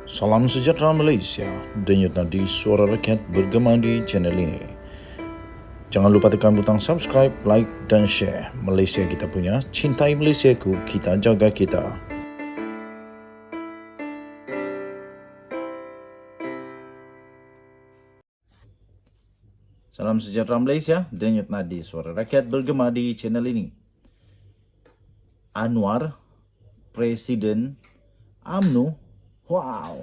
Salam sejahtera Malaysia, denyut nadi suara rakyat bergema di channel ini. Jangan lupa tekan butang subscribe, like dan share. Malaysia kita punya, cintai Malaysiaku, kita jaga kita. Salam sejahtera Malaysia, denyut nadi suara rakyat bergema di channel ini. Anwar, Presiden UMNO. Wow,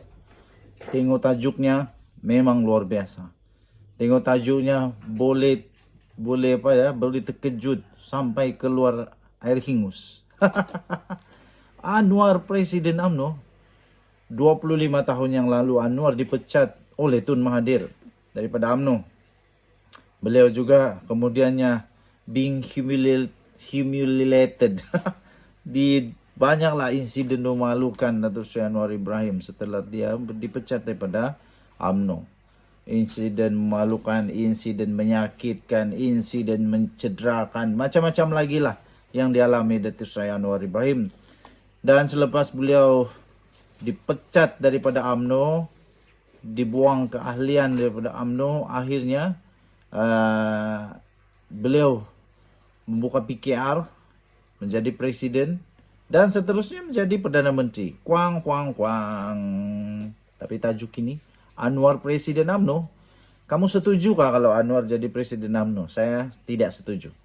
tengok tajuknya memang luar biasa. Tengok tajuknya boleh terkejut sampai keluar air hingus. Anwar Presiden UMNO. 25 tahun yang lalu Anwar dipecat oleh Tun Mahathir daripada UMNO. Beliau juga kemudiannya being humiliated di banyaklah insiden memalukan Datuk Seri Anwar Ibrahim setelah dia dipecat daripada UMNO. Insiden memalukan, insiden menyakitkan, insiden mencederakan, macam-macam lagi lah yang dialami Datuk Seri Anwar Ibrahim. Dan selepas beliau dipecat daripada UMNO, dibuang keahlian daripada UMNO, akhirnya beliau membuka PKR, menjadi presiden, dan seterusnya menjadi Perdana Menteri. Kuang. Tapi tajuk ini, Anwar Presiden UMNO. Kamu setujukah kalau Anwar jadi Presiden UMNO? Saya tidak setuju.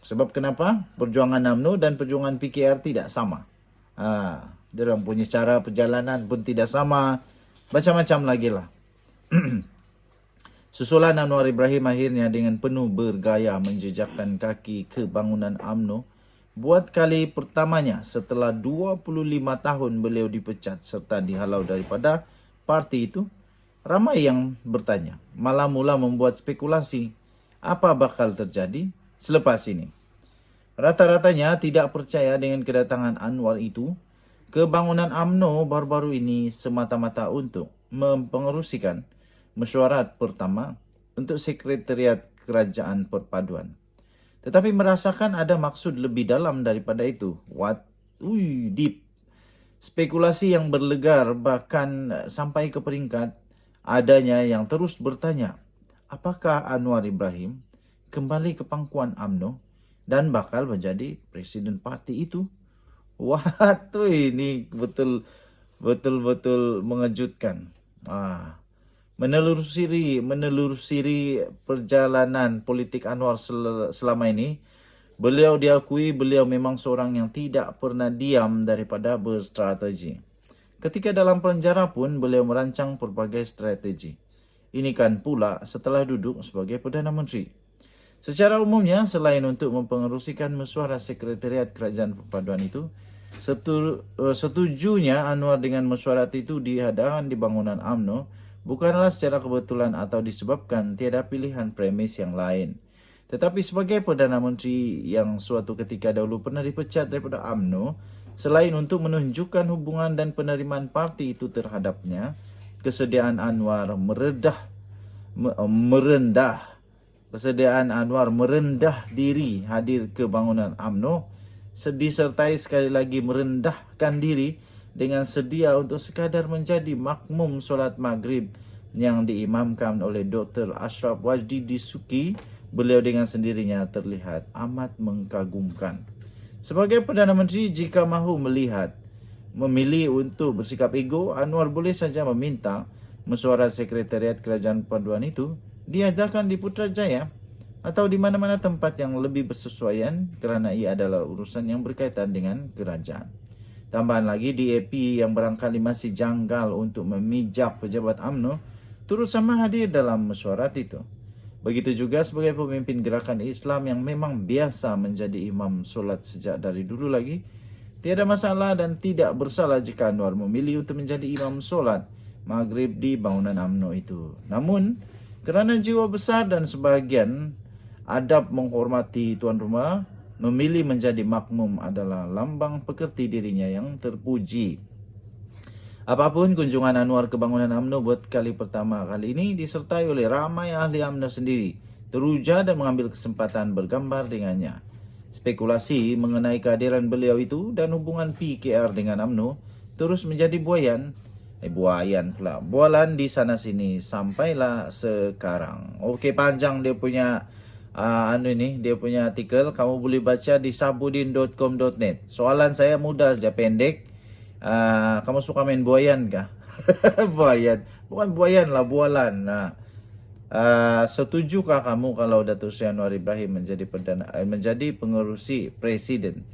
Sebab kenapa? Perjuangan UMNO dan perjuangan PKR tidak sama. Dia orang punya cara perjalanan pun tidak sama. Macam-macam lagi lah. Susulan Anwar Ibrahim akhirnya dengan penuh bergaya menjejakkan kaki ke bangunan UMNO. Buat kali pertamanya setelah 25 tahun beliau dipecat serta dihalau daripada parti itu, ramai yang bertanya, malah mula membuat spekulasi apa bakal terjadi selepas ini. Rata-ratanya tidak percaya dengan kedatangan Anwar itu ke bangunan UMNO baru-baru ini semata-mata untuk mempengerusikan mesyuarat pertama untuk Sekretariat Kerajaan Perpaduan. Tetapi merasakan ada maksud lebih dalam daripada itu. Deep. Spekulasi yang berlegar bahkan sampai ke peringkat adanya yang terus bertanya, apakah Anwar Ibrahim kembali ke pangkuan UMNO dan bakal menjadi presiden parti itu? Ini betul-betul mengejutkan. Menelusuri perjalanan politik Anwar selama ini, beliau diakui beliau memang seorang yang tidak pernah diam daripada berstrategi. Ketika dalam penjara pun beliau merancang berbagai strategi. Ini kan pula setelah duduk sebagai Perdana Menteri. Secara umumnya, selain untuk mempengerusikan mesyuarat Sekretariat Kerajaan Perpaduan itu, setujunya Anwar dengan mesyuarat itu diadakan di bangunan UMNO bukanlah secara kebetulan atau disebabkan tiada pilihan premis yang lain. Tetapi sebagai Perdana Menteri yang suatu ketika dahulu pernah dipecat daripada UMNO, selain untuk menunjukkan hubungan dan penerimaan parti itu terhadapnya, kesediaan Anwar merendah diri hadir ke bangunan UMNO, disertai sekali lagi merendahkan diri dengan sedia untuk sekadar menjadi makmum solat maghrib yang diimamkan oleh Dr. Ashraf Wajdi Disuki. Beliau dengan sendirinya terlihat amat mengagumkan. Sebagai Perdana Menteri, jika mahu memilih untuk bersikap ego, Anwar boleh saja meminta mesyuarat Sekretariat Kerajaan Perpaduan itu diadakan di Putrajaya atau di mana-mana tempat yang lebih bersesuaian kerana ia adalah urusan yang berkaitan dengan kerajaan. Tambahan lagi, DAP yang barangkali masih janggal untuk memijak pejabat UMNO turut sama hadir dalam mesyuarat itu. Begitu juga sebagai pemimpin gerakan Islam yang memang biasa menjadi imam solat sejak dari dulu lagi, tiada masalah dan tidak bersalah jika Anwar memilih untuk menjadi imam solat maghrib di bangunan UMNO itu. Namun, kerana jiwa besar dan sebahagian adab menghormati tuan rumah, memilih menjadi makmum adalah lambang pekerti dirinya yang terpuji. Apapun kunjungan Anwar ke bangunan UMNO buat kali pertama kali ini disertai oleh ramai ahli UMNO sendiri, teruja dan mengambil kesempatan bergambar dengannya. Spekulasi mengenai kehadiran beliau itu dan hubungan PKR dengan UMNO terus menjadi buayan. Buayan pula. Bualan di sana sini sampailah sekarang. Okey, panjang dia punya dia punya artikel. Kamu boleh baca di sabudin.com.net. Soalan saya mudah saja, pendek. Kamu suka main buayan kah? Buayan. Bukan buayan lah, bualan. Setujukah kamu kalau Datuk Seri Anwar Ibrahim menjadi pengerusi presiden?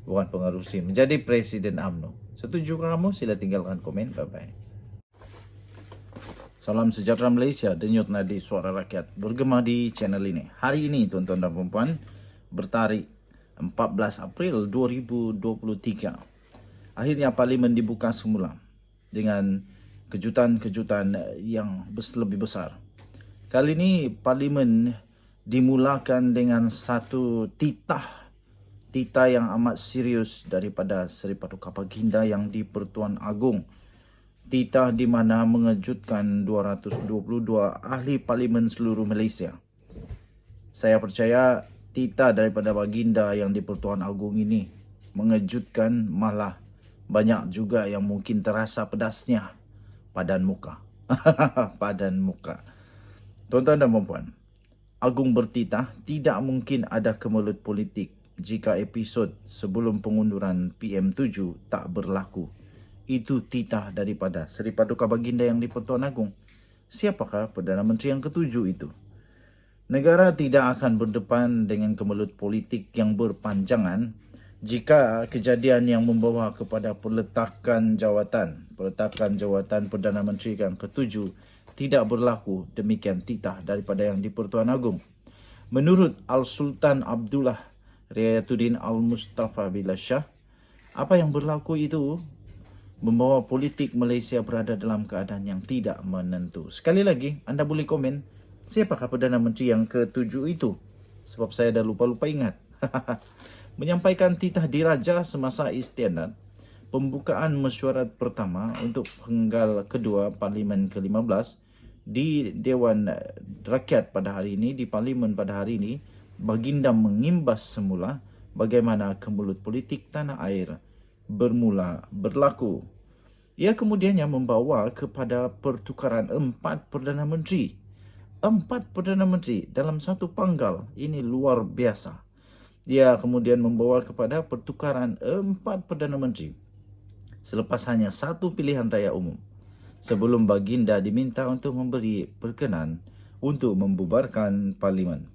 Bukan pengerusi, menjadi presiden UMNO. Setujukah kamu? Sila tinggalkan komen. Bye-bye. Salam sejahtera Malaysia. Denyut nadi suara rakyat bergema di channel ini. Hari ini tuan-tuan dan puan-puan, bertarikh 14 April 2023. Akhirnya Parlimen dibuka semula dengan kejutan-kejutan yang lebih besar. Kali ini Parlimen dimulakan dengan satu titah yang amat serius daripada Seri Paduka Baginda yang di-Pertuan Agong. Titah di mana mengejutkan 222 ahli Parlimen seluruh Malaysia. Saya percaya titah daripada Baginda yang di-Pertuan Agong ini mengejutkan, malah banyak juga yang mungkin terasa pedasnya padan muka. Padan muka. Tuan-tuan dan puan-puan, Agong bertitah tidak mungkin ada kemelut politik jika episod sebelum pengunduran PM7 tak berlaku. Itu titah daripada Seri Paduka Baginda yang di-Pertuan Agong. Siapakah Perdana Menteri yang ketujuh itu? Negara tidak akan berdepan dengan kemelut politik yang berpanjangan jika kejadian yang membawa kepada peletakan jawatan Perdana Menteri yang ketujuh tidak berlaku. Demikian titah daripada yang di-Pertuan Agong. Menurut Al-Sultan Abdullah Riayatuddin Al-Mustafa Billah Shah, apa yang berlaku itu membawa politik Malaysia berada dalam keadaan yang tidak menentu. Sekali lagi, anda boleh komen, siapakah Perdana Menteri yang ketujuh itu? Sebab saya dah lupa-lupa ingat. Menyampaikan titah diraja semasa istiadat pembukaan mesyuarat pertama untuk penggal kedua Parlimen ke-15 di Dewan Rakyat pada hari ini, di Parlimen pada hari ini, Baginda mengimbas semula bagaimana kemelut politik tanah air bermula berlaku. Ia kemudiannya membawa kepada pertukaran 4 Perdana Menteri. 4 Perdana Menteri dalam satu panggal. Ini luar biasa. Ia kemudian membawa kepada pertukaran 4 Perdana Menteri selepas hanya satu pilihan raya umum, sebelum Baginda diminta untuk memberi perkenan untuk membubarkan Parlimen.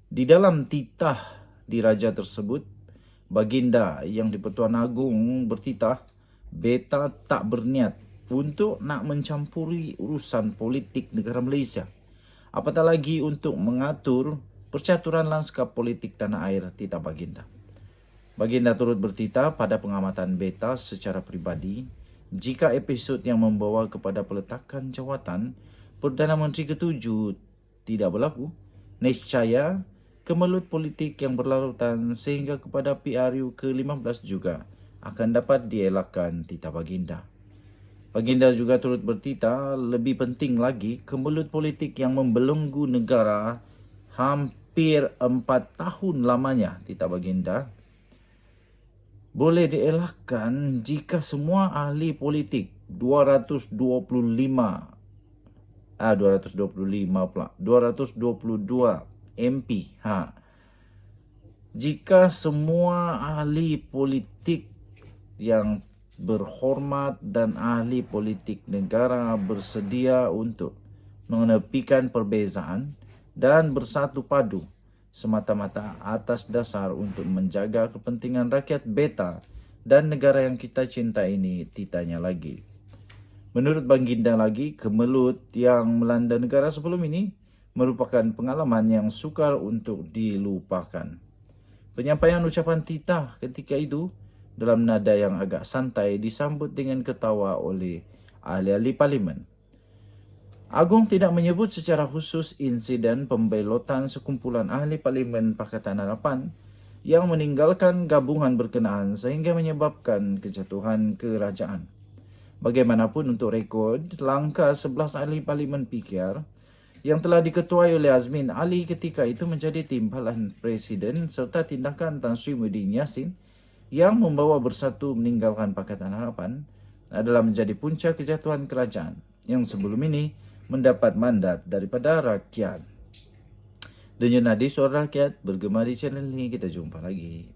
Di dalam titah diraja tersebut, Baginda yang di-Pertuan Agong bertitah, beta tak berniat untuk nak mencampuri urusan politik negara Malaysia, apatah lagi untuk mengatur percaturan lanskap politik tanah air, titah Baginda. Baginda turut bertitah pada pengamatan beta secara peribadi, jika episod yang membawa kepada peletakan jawatan Perdana Menteri ketujuh tidak berlaku, nescaya kemelut politik yang berlarutan sehingga kepada PRU ke-15 juga akan dapat dielakkan, titah Baginda. Baginda juga turut bertitah, lebih penting lagi, kemelut politik yang membelenggu negara hampir 4 tahun lamanya, titah Baginda, boleh dielakkan jika semua ahli politik 222 MP. Jika semua ahli politik yang berhormat dan ahli politik negara bersedia untuk menepikan perbezaan dan bersatu padu semata-mata atas dasar untuk menjaga kepentingan rakyat beta dan negara yang kita cinta ini, titanya lagi. Menurut Baginda lagi, kemelut yang melanda negara sebelum ini merupakan pengalaman yang sukar untuk dilupakan. Penyampaian ucapan titah ketika itu dalam nada yang agak santai disambut dengan ketawa oleh ahli-ahli Parlimen. Agong tidak menyebut secara khusus insiden pembelotan sekumpulan ahli Parlimen Pakatan Harapan yang meninggalkan gabungan berkenaan sehingga menyebabkan kejatuhan kerajaan. Bagaimanapun, untuk rekod, langkah 11 ahli Parlimen PKR yang telah diketuai oleh Azmin Ali ketika itu menjadi timbalan Presiden serta tindakan Tan Sri Muhyiddin Yassin yang membawa bersatu meninggalkan Pakatan Harapan adalah menjadi punca kejatuhan kerajaan yang sebelum ini mendapat mandat daripada rakyat. Denyut nadi suara rakyat bergema di channel ini. Kita jumpa lagi.